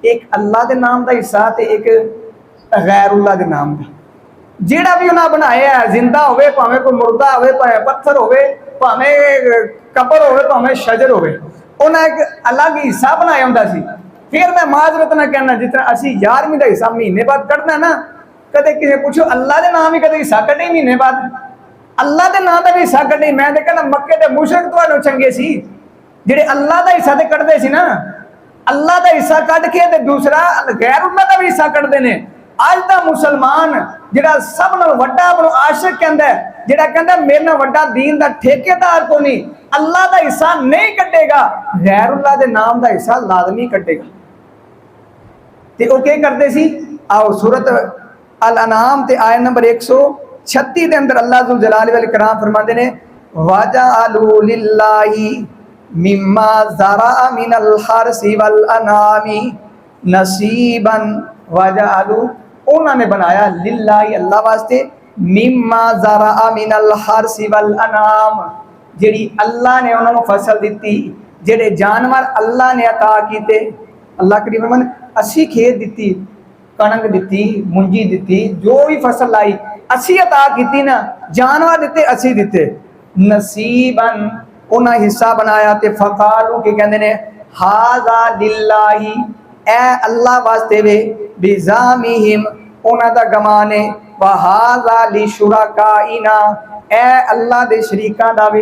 एक अल्लाह के नाम का हिस्सा तो एक गैरुल्लाह के नाम का। जिहड़ा भी उन्हें बनाया है, जिंदा होवे भावें कोई मुर्दा होवे, भावें पत्थर होवे, भावें कबर होवे, भावें शजर होवे, उन्हें एक अलग हिस्सा बनाया हुंदा सी। फिर मैं माजरत ना कहना, जिस तरह असी 11वीं का हिस्सा महीने बाद कढ़ना ना, कदे किसी पूछो अल्लाह के नाम ही कदे हिस्सा कढ़े महीने बाद, अल्लाह के नाम का भी हिस्सा कढ़े। मैं तो कहना मक्के के मुशरक तुहानू चंगे सी जिहड़े अल्लाह का हिस्सा तो कढ़दे सी ना, अल्लाह का हिस्सा कढ़ के ते दूसरा गैरुल्लाह का भी हिस्सा कढ़दे ने। अज का मुसलमान जिहड़ा सब नाल वड्डा अपनों आशिक कहंदा है, जिहड़ा कहंदा मेरे नाल वड्डा दीन का ठेकेदार कोई नहीं, अल्लाह का हिस्सा नहीं कटेगा, गैरुल्लाह के नाम का हिस्सा लाजमी कटेगा। ते वो क्या करते सी, आओ सूरत अल अनाम ते आयत नंबर 136 के अंदर अल्लाह जुल जलाल वल इकराम फरमाते ने, वजअलू लिल्लाहि मिम्मा ज़रा मिनल हर्सी वल अनामी नसीबन, वजअलू उन्होंने बनाया लिल्लाहि अल्लाह वास्ते, मिम्मा ज़रा मिनल हर्सी वल अनाम, जिहड़ी अल्लाह ने उन्होंने फसल दी, जिहड़े जानवर अल्लाह ने अता कीते। अल्लाह करीम फरमांदे असी खेत दी, कणक दी, मुंजी दी, जो भी फसल लाई असी अता की ना, जानवर दिते असी दिते, नसीबन उन्हें हिस्सा बनाया। ते फकालू के कहते ने हाजा लिल्लाही, ए अल्लाह वास्ते वे, बिजामिहिम उन्हां दा गमाने, व हाजा लिशुरकाइना, ए अल्लाह दे शरीकां दा वे,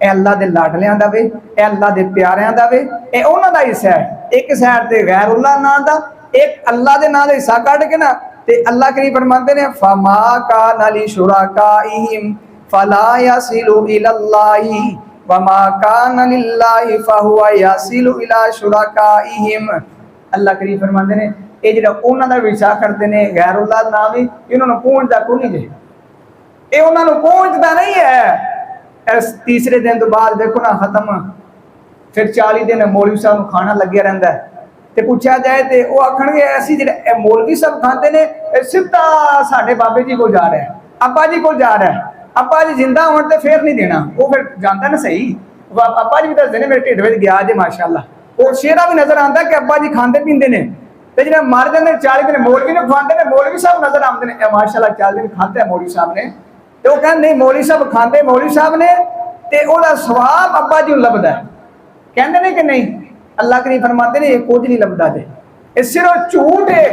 ए अल्लाह दे लाडलियां दा वे, ए अल्लाह दे प्यारियां दा वे, ए उन्हां दा हिस्सा है। एक साइड ते गैरुल्लाह नाम दा, एक अल्लाह दे नाम दा हिस्सा कढ के ना, ते अल्लाह करीम फरमाते ने फमा काना लिशुरकाइहिम फला यसिलु इलल्लाहि वमा काना लिल्लाहि फहुवा यसिलु इला शुरकाइहिम। अल्लाह करीम फरमाते ने ये जिहड़ा उन्हां दा विचा करते ने गैरुल्लाह नाम ही, इन्होंने पहुंचदा कोई नहीं जे, ये उन्होंने पहुंचदा नहीं है। इस तीसरे दिन तो बाद देखो ना खत्म, फिर 40 दिन मौलवी साहब नूं खाना लग्या रहिंदा है। ते पूछा जाए तो वह आखणगे असीं जिहड़े मौलवी साहब खाते ने सीधा साडे बाबे जी को जा रहा है, अब्बा जी को जा रहा है, अब्बा जी जिंदा होण ते फिर नहीं देना, वो फिर जाता ना सही। अब्बा जी भी दसदे ने मेरे ढिड विच गया जे माशाअल्लाह, वो शेरा भी नजर आता कि अब्बा जी खाते पींदे ने, ते जिहड़े मर जांदे 40 दिन मौलवी ने खाते ने, मौलवी साहब नजर आते हैं माशाअल्लाह 40 दिन खाते हैं मौलवी साहब ने, तो वो कहते नहीं मौलवी साहब खाते मौलवी साहब ने, ते ओहदा सवाब अब्बा जी नूं लभदा है, कहते ने कि नहीं। अल्लाह करीम फरमाते ने ये कुछ नहीं लभदा जे, ये सिर्फ झूठ है,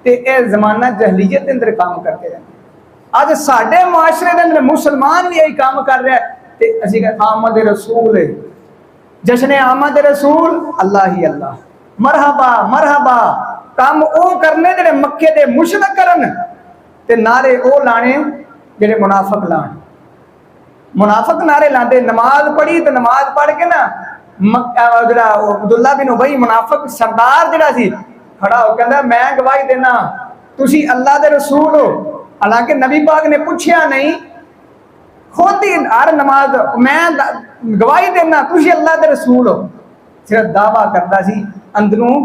ते ये जमाना जहलीयत के अंदर काम करते रहते। अज साडे मुआशरे के अंदर मुसलमान भी यही काम कर रहा है, ते असीं कहते आमद रसूल है, जश्न आमद रसूल, अल्लाह ही अल्लाह, मरहबा मरहबा, काम वो करने जिहड़े मक्के दे मुशरक करन, ते नारे वो लाने जिहड़े मुनाफिक लाण। मुनाफिक नारे लाते, नमाज पढ़ी तो नमाज पढ़ के ना जिहड़ा अब्दुल्ला बिन उबई मुनाफिक सरदार जिहड़ा सी खड़ा हो कहंदा मैं गवाही देना तुसी अल्लाह दे रसूल हो। हालांकि नबी पाक ने पूछया नहीं, खुद ही हर नमाज मैं गवाही देना तुसी अल्लाह दे रसूल हो, सिर्फ दावा करता सी, अंदरों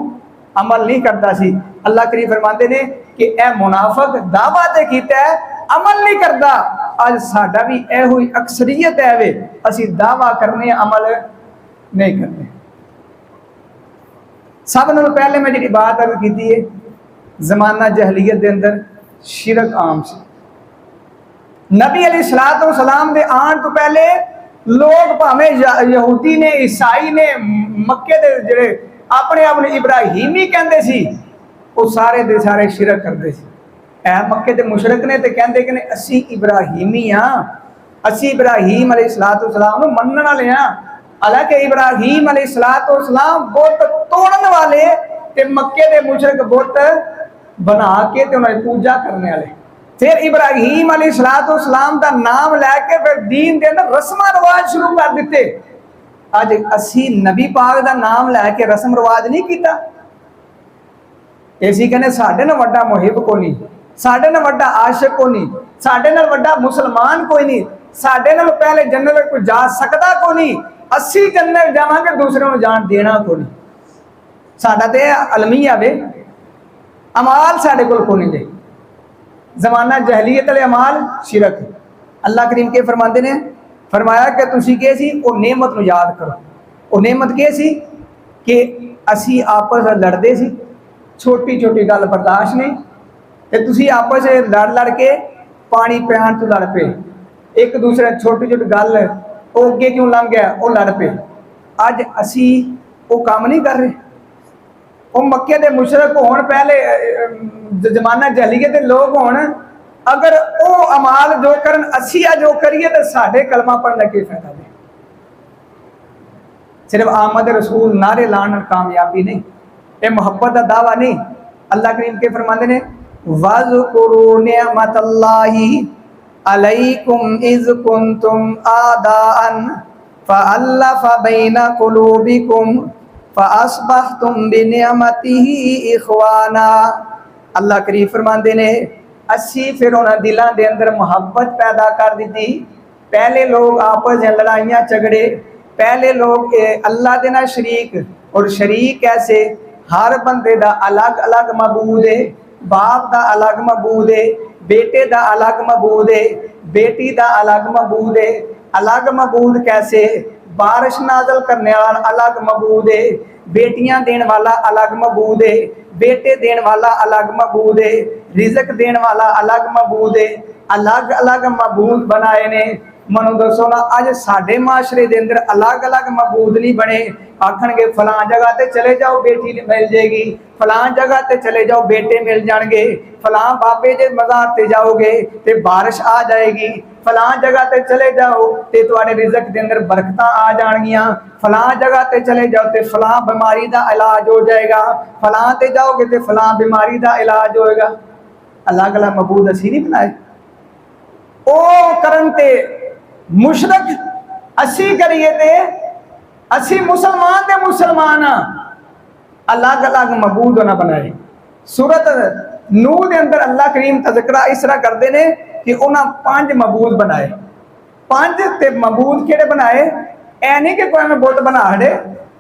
अमल नहीं करता सी। अल्लाह करीम फरमाते ने कि ए मुनाफिक दावा ते कीता है, अमल नहीं करता। अज साडा भी इहो ही अक्सरियत है वे, असी दावा करने अमल नहीं करते। सब नालों पहले मैं जी बात अर्ज की है, जमाना जहलीयत के अंदर शिरक आम से। नबी अलैहिस्सलातु वस्सलाम दे आने तो पहले लोग भावें यहूदी ने ईसाई ने मक्के दे जिहड़े अपने अपने इब्राहिमी कहंदे सी, वो सारे दे सारे शिरक करते सी। ऐ मक्के दे मुशरक ने ते कहंदे कि असी इब्राहिमी हाँ, असी इब्राहिम अलैहिस्सलातु वस्सलाम नूं मनण वाले हाँ। हालांकि इब्राहिम अलैहिस्सलातु वस्सलाम बुत तोड़न वाले ते मक्के दे मुशरक बुत बना के ते उन्हां दी पूजा करने वाले। फिर इब्राहिम अलैहिस्सलातु वस्सलाम दा नाम लैके फिर दीन दे अंदर रस्मां रिवाज शुरू कर दिते। अज असी नबी पाक दा नाम लैके रस्म रिवाज नहीं कीता। असीं कहने साडे नाल वड्डा मुहिब कोई नहीं, साडे नाल वड्डा आशिक कोई नहीं, साडे नाल वड्डा मुसलमान कोई नहीं, साडे नाल पहले जन्नत कोई जा सकदा कोई नहीं, असी जन्नत जावांगे दूसरे को जान देना कोई नहीं। साडा ते अलमिया वे, अमाल साडे कोल कोई नहीं। जमाना जहलीयत वाले अमाल शिरक। अल्लाह करीम के फरमाते ने फरमाया कि तुसी के सी वो नेमत नूं याद करो। वो नेमत के सी कि असी आपस में लड़ते सी, छोटी छोटी गल बर्दाश्त नहीं, तो तुसी आपस में लड़ लड़ के पानी पियाण तो लड़ पे, एक दूसरे छोटी छोटी गल वो अगे क्यों लंघ गया वो लड़ पे। अज असी वो काम नहीं कर रहे। वो मक्के के मुशरक होण, पहले जमाना जहलीए के लोग होण, अगर वो अमाल जो करन असी जो करिए तो साढ़े कलमा पढ़ने की फायदा नहीं। सिर्फ आमद रसूल नारे लाने कामयाबी नहीं, ये मोहब्बत का दावा नहीं। अल्लाह करीम के फरमाते ने वज़कुरू निअमतल्लाहि अलैकुम इज़ कुंतुम आदाअन फ़अल्लफ़ बैन क़ुलूबिकुम फ़अस्बहतुम बिनिअमतिही इख़वाना। अल्लाह करीम फरमाते ने असी फिर उन्होंने दिलों के अंदर मुहब्बत पैदा कर दी। पहले लोग आपस में लड़ाइयाँ झगड़े, पहले लोग अल्लाह के नाल शरीक, और शरीक कैसे, हर बंदे का अलग अलग मबूद है। बाप का अलग मबूद है, बेटे का अलग मबूद है, बेटी का अलग मबूद है। अलग मबूद कैसे, बारिश नाजल करने वाला अलग मबूद है, बेटियां देने वाला अलग मबूद है, बेटे देने वाला अलग मबूद है, रिजक देने वाला अलग मबूद है। अलग अलग मबूद बनाए ने। मनो दसो ना, अज साडे माशरे के अंदर अलग अलग मबूद नहीं बने। आखणगे फलां जगह ते चले जाओ बेटी मिल जाएगी, फलां जगह ते चले जाओ बेटे मिल जाएंगे, फलां बाबे जे मज़ार ते जाओगे ते बारिश आ जाएगी, फलां जगह ते चले जाओ ते तुहाडे रिज़क दे अंदर बरकतां आ जाणगियां, फलां जगह ते चले जाओ ते फलां बीमारी दा इलाज हो जाएगा, फलां ते जाओगे ते फलां बीमारी दा इलाज होएगा। अलग अलग मबूद असी नहीं बनाए। ओ करन ते मुशरक असी करिए ते असी मुसलमान दे मुसलमान अलग अलग मबूद ना बनाए। सूरत नूह दे अंदर अल्लाह करीम तज़किरा इस तरह करते हैं कि उन्हें 5 मबूद बनाए। 5 ते मबूद केड़े बनाए, ऐ नहीं कि कोई में बुत बना हड़े,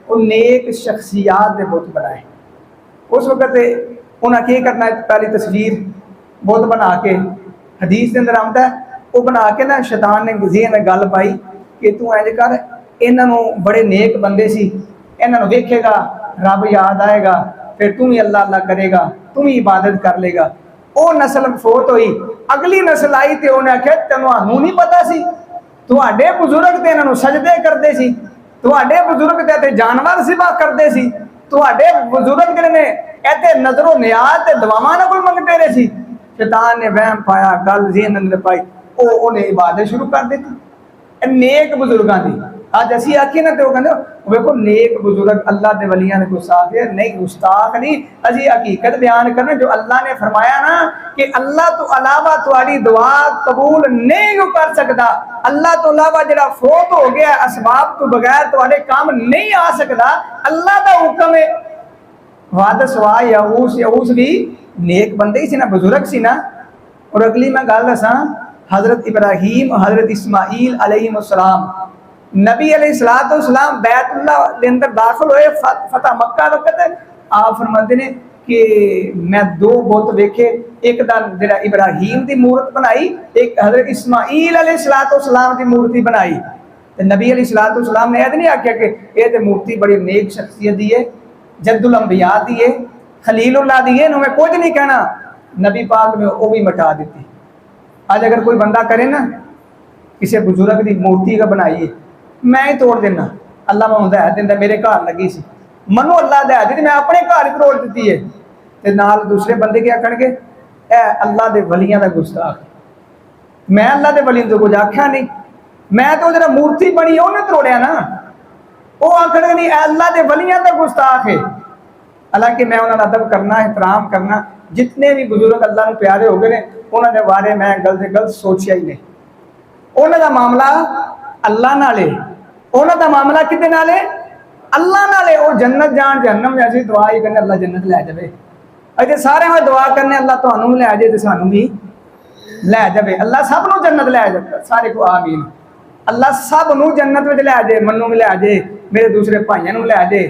वो नेक शख्सियात दे बुत बनाए। उस वक्त उन्हें क्या करना है, पहली तस्वीर बुत बना के, हदीस के अंदर आता है, वो बना के ना शैतान ने ज़हन में गल पाई कि तू इंज कर, इन्हों बड़े नेक बंदे सी, इन्हों वेखेगा रब याद आएगा, फिर तू भी अल्लाह अल्लाह करेगा, तू भी इबादत कर लेगा। वो नस्ल फोत हुई, अगली नस्ल आई तो उन्हें आख्या तैनूं नहीं पता सी, तुहाडे बुजुर्ग ते इन्हां नूं सजदे करदे सी, तुहाडे बुजुर्ग ते जानवर सिबा करदे सी, तुहाडे बुजुर्ग जिहड़े ने इत्थे नजरो नियाज ते दुआवां नाल कोई मंगदे रहे सी। शैतान ने वहम पाया, गल ज़हन अंदर पाई, उन्हें इबादत शुरू कर दी नेक बुजुर्गों की। अज असी आखिए ना तो कहते देखो नेक बुजुर्ग अल्लाह के वलियां ने गुस्ताख है नहीं, गुस्ताख नहीं, असी हकीकत बयान करना जो अल्लाह ने फरमाया ना कि अल्लाह तो अलावा तुम्हारी दुआ कबूल नहीं कर सकता। अल्लाह तो अलावा जरा फोत हो गया असबाब तो बगैर तुम्हारे काम नहीं आ सकता, अल्लाह का हुक्म है। वाद सवा यऊस भी नेक बंदे ही सी ना, बुजुर्ग सी ना। और अगली मैं गल दसा, हजरत इब्राहीम हजरत इस्माइल अलैहिस्सलाम नबी अलैहिस्सलाम बैतुल्लाह के अंदर दाखिल हुए फतह मक्का वक्त आप फरमाते ने कि मैं 2 बुत वेखे, एक दा इब्राहीम की मूर्त बनाई, एक हजरत इस्माइल अलैहिस्सलाम की मूर्ति बनाई। तो नबी अलैहिस्सलाम ने यह नहीं आख्या कि यह मूर्ति बड़ी नेक शख्सियत दी है, जद्दुल अंबिया दी है, खलीलुल्लाह दी है, मैं कुछ नहीं कहना। नबी पाक ने वो भी मिटा दी। आज अगर कोई बंदा करे ना किसी बुजुर्ग की मूर्ति का बनाइए, मैं ही तोड़ देना, अल्लाह मैं हदायत दिंदा, मेरे घर लगी सी, मनो अल्लाह हदायत दी, मैं अपने घर ही तोड़ दी है। ते नाल दूसरे बंदे क्या आखणगे, ए अल्लाह के वलियां दा गुस्ताख। मैं अल्लाह के वलियां तो कुछ आख्या नहीं, मैं तो जरा मूर्ति बनी उन्हें तोड़िया ना। वो आखणगे नहीं अल्लाह के वलियां दा गुस्ताख है। हालांकि मैं उन्होंने अदब करना, एहतराम करना, जितने भी बुजुर्ग अल्लाह को प्यारे हो गए उन्होंने बारे मैं गलत से गलत सोचिया ही नहीं। उन्होंने मामला अल्लाह नाल है, उन्होंने मामला किते नाल है, अल्लाह नाल है। वो जन्नत जान जहन्नम में असीं दुआ ही करने अल्लाह जन्नत लै जाए। अजे सारे में दुआ करने अल्लाह तुहानूं भी लै जाए तो सानूं भी लै जाए, अल्लाह सब नूं जन्नत लै जाए। सारे को आमीन। अल्लाह सब नूं जन्नत में लै जाए, मन्नू भी लै जाए, मेरे दूसरे भाइयों नूं लै जाए।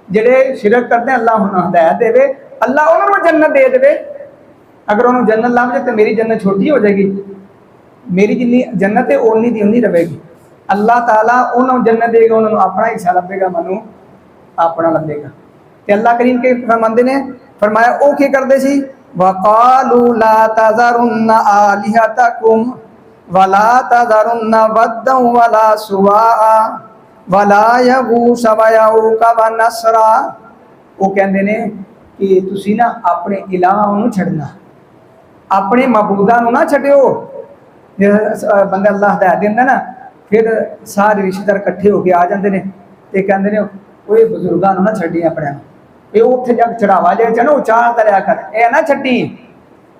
जेडे शिरक करते हैं अल्लाह उन्होंने हदायत दे, अल्लाह उन्होंने जन्नत दे दे। अगर उन्होंने जन्नत लभ जाए तो मेरी जन्नत छोटी हो जाएगी, मेरी जिन्नी जन्नत है उन्नी दी उन्नी रहेगी। अल्लाह ताला उन्होंने जन्नत देगा, उन्होंने अपना हिस्सा लभेगा, मनु अपना लभेगा। ते अल्लाह करीम के फरमाते ने फरमाया वो की करते सी, वकालू ला तज़रुन्ना आलिहतकुम वला तज़रुन्ना वद्दन वला सुवाआ वला यगूस व यऊक व नसरा। वो कहते ने कि तुसी ना अपने इलाहां नूं छड्डना, अपने मबूदा नूं ना छड्डियो। जे बंदा अल्लाह हदायत दिंदा ना, फिर सारे रिश्तेदार इकट्ठे होके आ जाते हैं ते कहते ने ओए बजुर्गां नूं ना छड्डी अपने, ये उत्थे जग चढ़ावा जे च ना उचार दरिया कर, ये ना छड्डी।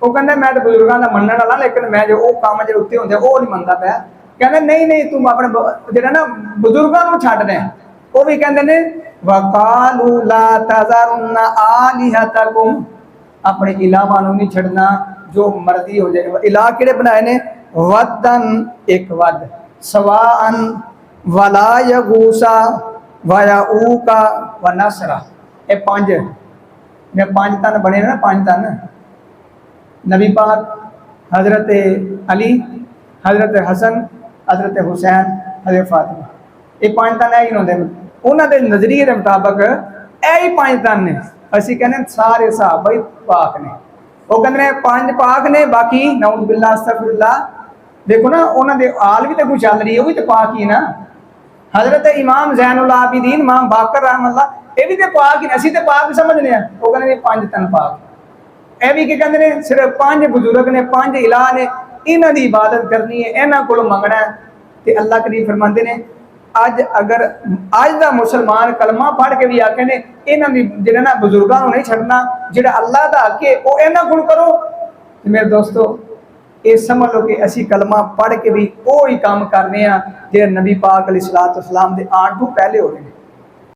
वो कहते मैं तो बजुर्गों का मनने वाला, लेकिन मैं जो काम जो उत्ते होंगे वो नहीं मनता पाया। कहते नहीं नहीं तुम अपने जो ना बजुर्गों को छड्ड दे। वो भी कहते ने वकालू ला तज़रुन्ना आलिहतकुम, अपने इलाहां नूं नहीं छड्डना, जो मर्जी हो जाए। इलाह किहड़े बनाए ने, वद्दन एक वद, सवाअन वला यगूसा व यऊका व नसरा। ये पांच ने पांच तन बने ना, पांच तन नबी पाक, हज़रत अली, हज़रत हसन, हज़रत हुसैन, हज़रत फातिमा, ये पांच तन ही होंगे। उन्होंने नज़रिए के मुताबिक यही पांच तन ने। असी कहने सारे सहाबा पाक ने, वो कहते पांच पाक ने, बाकी नऊज़ बिल्लाह अस्तग़फिरुल्लाह। देखो ना उन्होंने आल भी तो कुछ चल रही है, वो भी तो पाक ही ना। हज़रत इमाम ज़ैनुल आबिदीन इमाम बाकर रहमतुल्लाह, ये भी तो पाक ही, असी तो पाक समझने हैं। वो कहते पांच तन पाक, यह भी कहते हैं सिर्फ पांच बुजुर्ग ने, पांच इलाह ने, इन्हों की इबादत करनी है, इन्हों को मंगना है। तो अल्लाह करीम फरमाते हैं अज अगर अज का मुसलमान कलमा पढ़ के भी आखे ने इन्हों जो ना बुजुर्गों को नहीं छड्डना, जो अल्लाह का हक है वो इन्हों को करो। तो मेरे दोस्तों ये समझ लो कि असी कलमा पढ़ के भी वो ही काम करने जो नबी पाक अलैहिस्सलातु वस्सलाम के आने तो पहले हो रहे हैं।